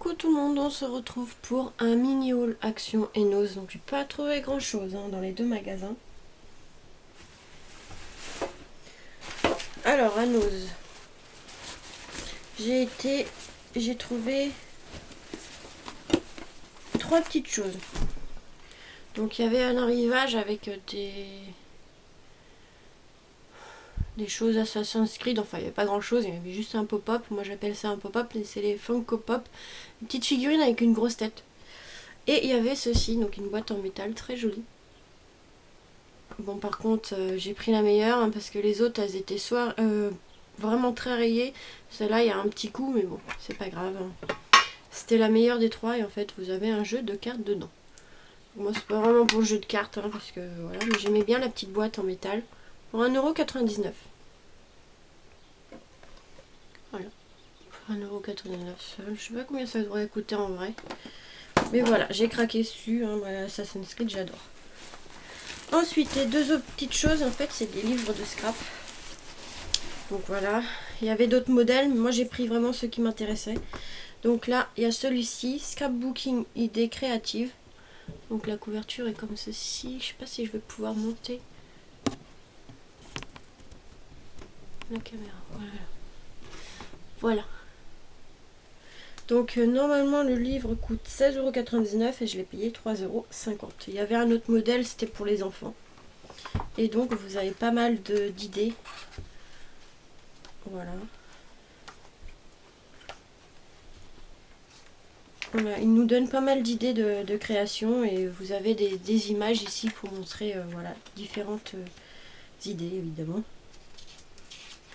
Coucou tout le monde, on se retrouve pour un mini haul Action et Nose. Donc j'ai pas trouvé grand chose dans les deux magasins. Alors à Nose, j'ai trouvé trois petites choses. Donc il y avait un arrivage avec des choses Assassin's Creed, enfin il n'y avait pas grand chose, il y avait juste un pop-up, moi j'appelle ça un pop-up, c'est les Funko Pop, une petite figurine avec une grosse tête. Et il y avait ceci, donc une boîte en métal très jolie. Bon par contre j'ai pris la meilleure hein, parce que les autres elles étaient soit vraiment très rayées, celle-là il y a un petit coup mais bon c'est pas grave. Hein. C'était la meilleure des trois et en fait vous avez un jeu de cartes dedans. Moi c'est pas vraiment pour le jeu de cartes hein, parce que voilà, mais j'aimais bien la petite boîte en métal pour 1,99€. Voilà, 1,99€, je sais pas combien ça devrait coûter en vrai. Mais voilà, j'ai craqué dessus, hein, voilà, Assassin's Creed j'adore. Ensuite, les deux autres petites choses, en fait, c'est des livres de scrap. Donc voilà, il y avait d'autres modèles, mais moi j'ai pris vraiment ceux qui m'intéressaient. Donc là, il y a celui-ci, Scrapbooking Idées créatives. Donc la couverture est comme ceci. Je sais pas si je vais pouvoir monter la caméra. Voilà. Voilà. Donc normalement le livre coûte 16,99€ et je l'ai payé 3,50€. Il y avait un autre modèle, c'était pour les enfants. Et donc vous avez pas mal d'idées. Voilà. Voilà, il nous donne pas mal d'idées de création et vous avez des images ici pour montrer voilà, différentes idées évidemment.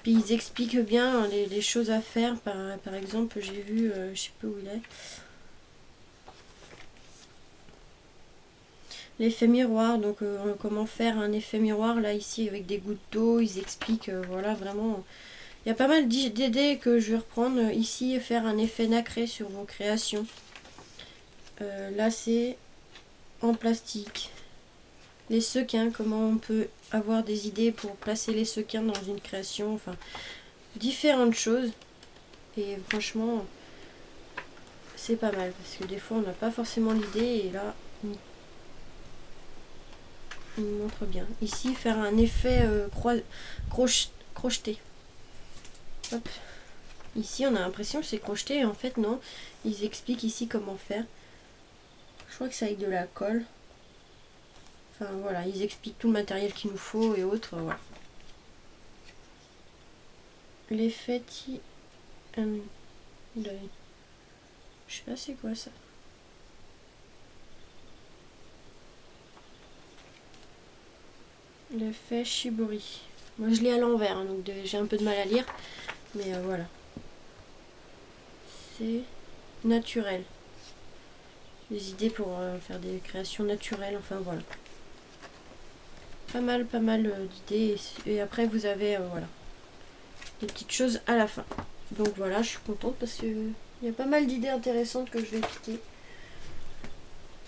Puis ils expliquent bien hein, les choses à faire. Par exemple, j'ai vu, je sais pas où il est, l'effet miroir. Donc comment faire un effet miroir là ici avec des gouttes d'eau. Ils expliquent, voilà vraiment. Il y a pas mal d'idées que je vais reprendre ici et faire un effet nacré sur vos créations. Là c'est en plastique. Les sequins, comment on peut avoir des idées pour placer les sequins dans une création, enfin différentes choses. Et franchement c'est pas mal parce que des fois on n'a pas forcément l'idée et là il montre bien. Ici faire un effet crocheté. Hop. Ici on a l'impression que c'est crocheté et en fait non, ils expliquent ici comment faire. Je crois que c'est avec de la colle. Enfin voilà, ils expliquent tout le matériel qu'il nous faut et autres. Voilà. L'effet je sais pas c'est quoi ça. L'effet Shibori. Moi je lis à l'envers, hein, donc j'ai un peu de mal à lire. Mais voilà. C'est naturel. Des idées pour faire des créations naturelles, enfin voilà. Pas mal d'idées. Et après vous avez voilà, des petites choses à la fin. Donc voilà, je suis contente parce que il y a pas mal d'idées intéressantes que je vais piquer.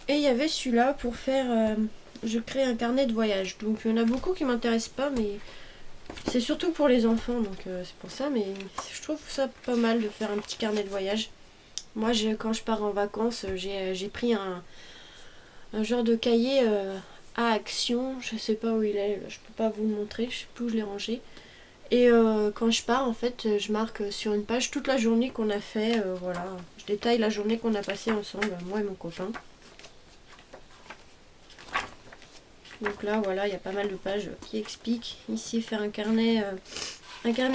Et il y avait celui-là pour faire... je crée un carnet de voyage. Donc il y en a beaucoup qui m'intéressent pas, mais c'est surtout pour les enfants. Donc c'est pour ça, mais je trouve ça pas mal de faire un petit carnet de voyage. Moi, quand je pars en vacances, j'ai pris un genre de cahier à action. Je sais pas où il est, je peux pas vous le montrer, je sais plus où je l'ai rangé. Et quand je pars, en fait, je marque sur une page toute la journée qu'on a fait. Voilà, je détaille la journée qu'on a passée ensemble, moi et mon copain. Donc là, voilà, il y a pas mal de pages qui expliquent. Ici, faire un carnet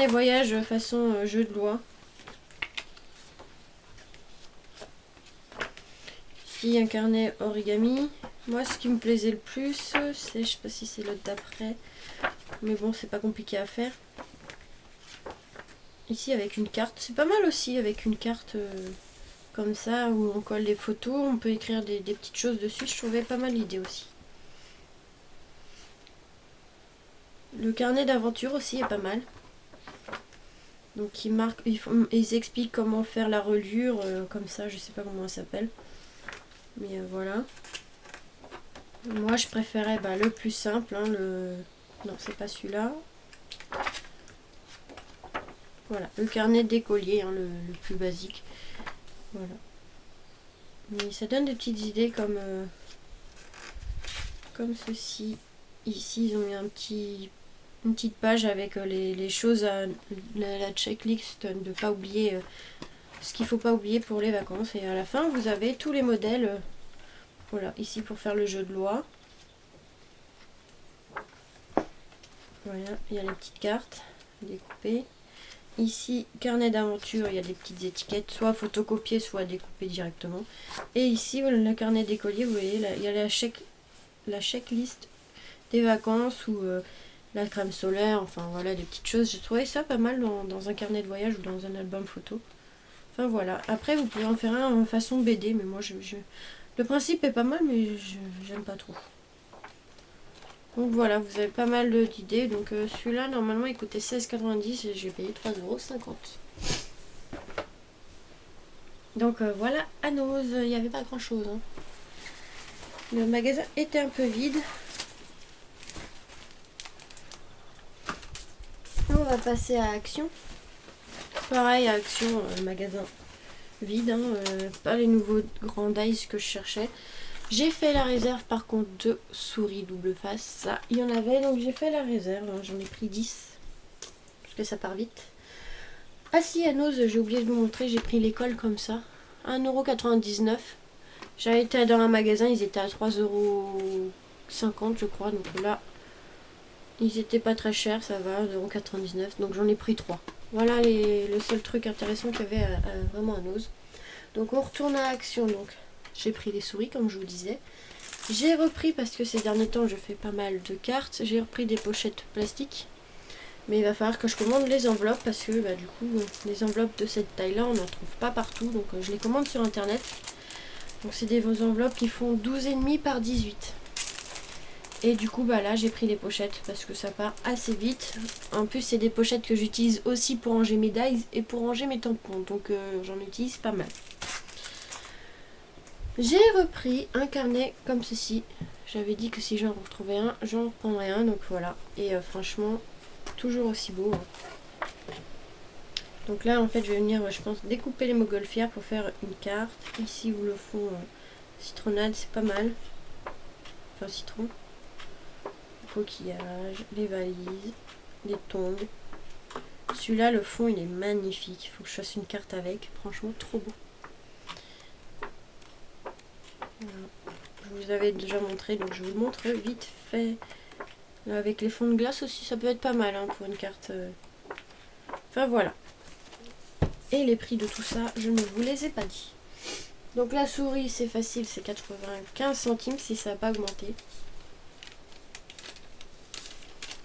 voyage façon jeu de loi. Ici, un carnet origami. Moi, ce qui me plaisait le plus, c'est, je sais pas si c'est l'autre d'après, mais bon, c'est pas compliqué à faire. Ici, avec une carte, c'est pas mal aussi avec une carte comme ça, où on colle des photos, on peut écrire des petites choses dessus. Je trouvais pas mal l'idée aussi. Le carnet d'aventure aussi est pas mal. Donc ils expliquent comment faire la reliure, comme ça, je sais pas comment ça s'appelle. Mais voilà. Moi je préférais le plus simple, hein, non c'est pas celui-là. Voilà, le carnet d'écolier, hein, le plus basique. Voilà. Mais ça donne des petites idées comme ceci. Ici, ils ont mis une petite page avec les choses, la checklist de ne pas oublier ce qu'il ne faut pas oublier pour les vacances. Et à la fin, vous avez tous les modèles. Voilà, ici pour faire le jeu de loi. Voilà, il y a les petites cartes découpées. Ici, carnet d'aventure, il y a des petites étiquettes, soit photocopiées, soit découpées directement. Et ici, voilà, le carnet d'écolier, vous voyez, là, il y a la checklist des vacances ou la crème solaire, enfin voilà, des petites choses. J'ai trouvé ça pas mal dans un carnet de voyage ou dans un album photo. Enfin voilà, après vous pouvez en faire un en façon BD, mais moi le principe est pas mal, mais j'aime pas trop. Donc voilà, vous avez pas mal d'idées. Donc celui-là, normalement, il coûtait 16,90 et j'ai payé 3,50 €. Donc voilà, à Nose, il n'y avait pas grand-chose. Hein. Le magasin était un peu vide. On va passer à Action. Pareil, à Action, magasin vide. Hein, pas les nouveaux grands dice que je cherchais. J'ai fait la réserve par contre de souris double face. Ça, il y en avait, donc j'ai fait la réserve. Hein, j'en ai pris 10. Parce que ça part vite. Ah si, à Nose, j'ai oublié de vous montrer, j'ai pris l'école comme ça. 1,99 €. J'avais été dans un magasin, ils étaient à 3,50 € je crois. Donc là, ils étaient pas très chers, ça va, 1,99 €. Donc j'en ai pris 3. Voilà le seul truc intéressant qu'il y avait vraiment à Nose. Donc on retourne à Action. Donc j'ai pris les souris comme je vous disais. J'ai repris, parce que ces derniers temps je fais pas mal de cartes, j'ai repris des pochettes plastiques. Mais il va falloir que je commande les enveloppes parce que du coup les enveloppes de cette taille là on n'en trouve pas partout. Donc je les commande sur internet. Donc c'est des enveloppes qui font 12,5 par 18. Et du coup là j'ai pris les pochettes parce que ça part assez vite. En plus c'est des pochettes que j'utilise aussi pour ranger mes dies et pour ranger mes tampons. Donc j'en utilise pas mal. J'ai repris un carnet comme ceci. J'avais dit que si j'en retrouvais un, j'en prendrais un. Donc voilà. Et franchement, toujours aussi beau. Hein. Donc là, en fait, je vais venir, je pense, découper les montgolfières pour faire une carte. Ici, vous le fond citronnade, c'est pas mal. Enfin, citron. Coquillage, les valises, les tongs. Celui-là, le fond, il est magnifique. Il faut que je fasse une carte avec. Franchement, trop beau. Voilà. Je vous avais déjà montré, donc je vous le montre vite fait. Avec les fonds de glace aussi, ça peut être pas mal hein, pour une carte. Enfin voilà. Et les prix de tout ça, je ne vous les ai pas dit. Donc la souris, c'est facile, c'est 95 centimes si ça n'a pas augmenté.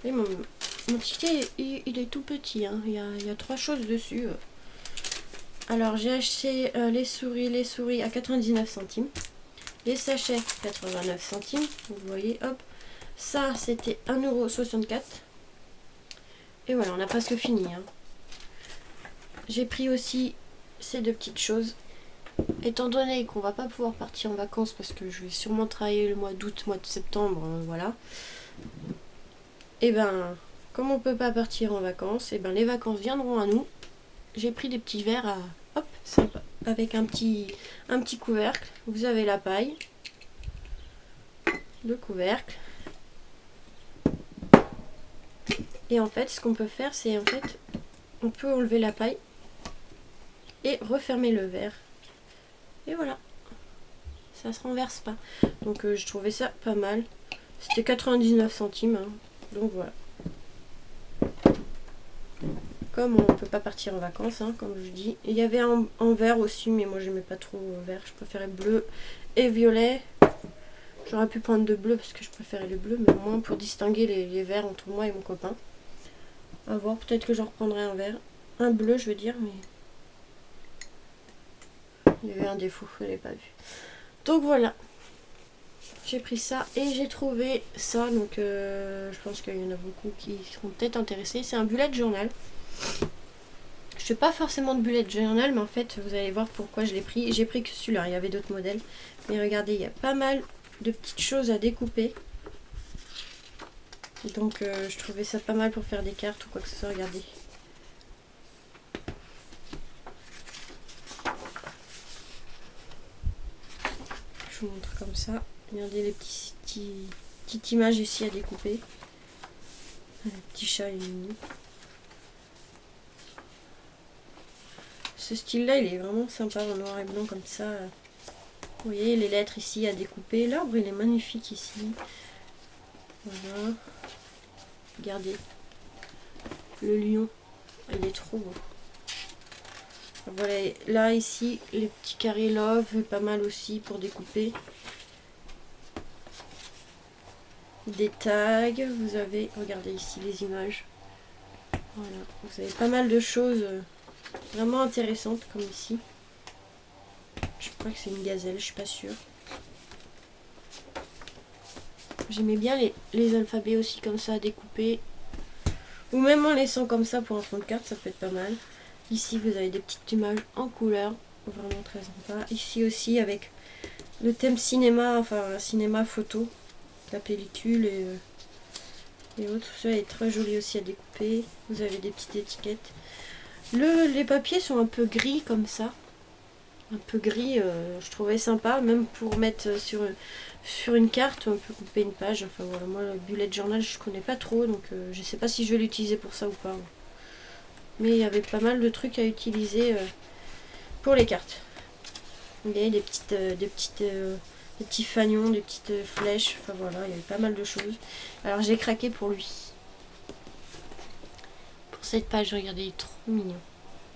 Et mon ticket, il est tout petit. Hein. Il y a 3 choses dessus. Alors j'ai acheté les souris à 99 centimes. Les sachets, 89 centimes. Vous voyez, hop. Ça, c'était 1,64 €. Et voilà, on a presque fini. Hein. J'ai pris aussi ces 2 petites choses. Étant donné qu'on va pas pouvoir partir en vacances parce que je vais sûrement travailler le mois d'août, mois de septembre, voilà. Et comme on peut pas partir en vacances, et les vacances viendront à nous. J'ai pris des petits verres à, hop, sympa, avec un petit couvercle. Vous avez la paille, le couvercle. Et en fait, ce qu'on peut faire, c'est on peut enlever la paille et refermer le verre. Et voilà, ça se renverse pas. Donc je trouvais ça pas mal. C'était 99 centimes, hein. Donc voilà. Comme on peut pas partir en vacances, hein, comme je dis. Il y avait en vert aussi, mais moi j'aimais pas trop vert. Je préférais bleu et violet. J'aurais pu prendre de bleu parce que je préférais le bleu, mais au moins pour distinguer les verts entre moi et mon copain. À voir, peut-être que j'en reprendrai un vert. Un bleu, je veux dire, mais il y avait un défaut, je ne l'ai pas vu. Donc voilà. J'ai pris ça et j'ai trouvé ça. Donc je pense qu'il y en a beaucoup qui seront peut-être intéressés. C'est un bullet journal. Je fais pas forcément de bullet journal, mais en fait, vous allez voir pourquoi je l'ai pris. J'ai pris que celui-là, il y avait d'autres modèles. Mais regardez, il y a pas mal de petites choses à découper. Donc je trouvais ça pas mal pour faire des cartes ou quoi que ce soit. Regardez. Je vous montre comme ça. Regardez les petites images ici à découper. Le petit chat est mignon. Ce style-là, il est vraiment sympa en noir et blanc comme ça. Vous voyez les lettres ici à découper. L'arbre, il est magnifique ici. Voilà. Regardez. Le lion, il est trop beau. Voilà, là ici, les petits carrés love, pas mal aussi pour découper. Des tags, vous avez, regardez ici les images. Voilà, vous avez pas mal de choses vraiment intéressantes comme ici. Je crois que c'est une gazelle, je suis pas sûre. J'aimais bien les alphabets aussi comme ça à découper. Ou même en laissant comme ça pour un fond de carte, ça peut être pas mal. Ici vous avez des petites images en couleur, vraiment très sympa. Ici aussi avec le thème cinéma, enfin cinéma photo, la pellicule et autres. Ça est très joli aussi à découper. Vous avez des petites étiquettes. Les papiers sont un peu gris comme ça. Un peu gris, je trouvais sympa, même pour mettre sur une carte, on peut couper une page. Enfin voilà, moi le bullet journal je connais pas trop, donc je sais pas si je vais l'utiliser pour ça ou pas. Mais il y avait pas mal de trucs à utiliser pour les cartes. Il y avait des petits fanions, des petites flèches, enfin voilà, il y avait pas mal de choses. Alors j'ai craqué pour lui. Pour cette page, regardez, il est trop mignon.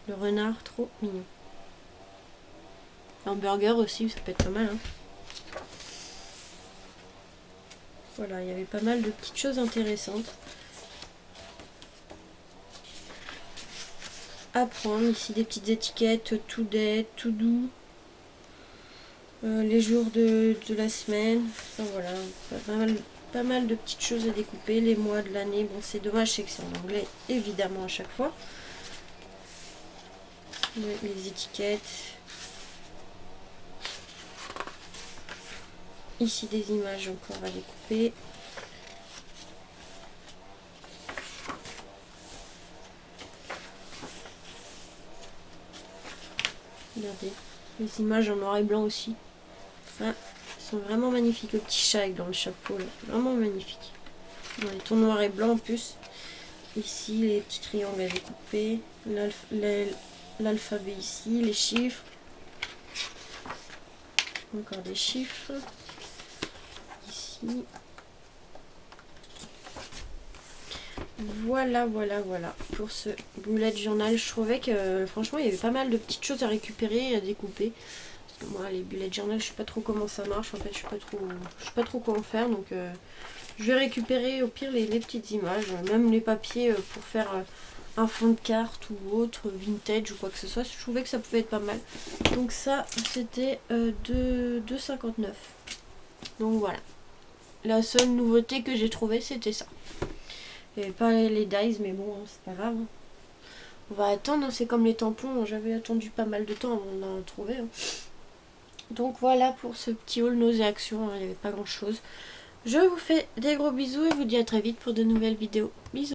Le renard, trop mignon. Un burger aussi, ça peut être pas mal. Hein. Voilà, il y avait pas mal de petites choses intéressantes à prendre. Ici des petites étiquettes, tout day, tout doux. Les jours de la semaine. Enfin voilà, pas mal de petites choses à découper. Les mois de l'année. Bon, c'est dommage, c'est que c'est en anglais, évidemment, à chaque fois. Les étiquettes. Ici des images encore à découper. Regardez, les images en noir et blanc aussi. Enfin, elles sont vraiment magnifiques. Le petit chat avec dans le chapeau, là. Vraiment magnifique. Dans les tons noirs et blancs en plus. Ici, les petits triangles à découper. L'alphabet ici, les chiffres. Encore des chiffres. Ici. Voilà pour ce bullet journal. Je trouvais que franchement il y avait pas mal de petites choses à récupérer et à découper. Parce que moi les bullet journal je sais pas trop comment ça marche, en fait je sais pas trop quoi en faire, donc je vais récupérer au pire les petites images, même les papiers pour faire un fond de carte ou autre, vintage ou quoi que ce soit. Je trouvais que ça pouvait être pas mal. Donc ça c'était 2,59. Donc voilà. La seule nouveauté que j'ai trouvée c'était ça. Il n'y avait pas les dies, mais bon, c'est pas grave. On va attendre, c'est comme les tampons, j'avais attendu pas mal de temps avant d'en trouver. Donc voilà pour ce petit haul nausée action, il n'y avait pas grand chose. Je vous fais des gros bisous et vous dis à très vite pour de nouvelles vidéos. Bisous.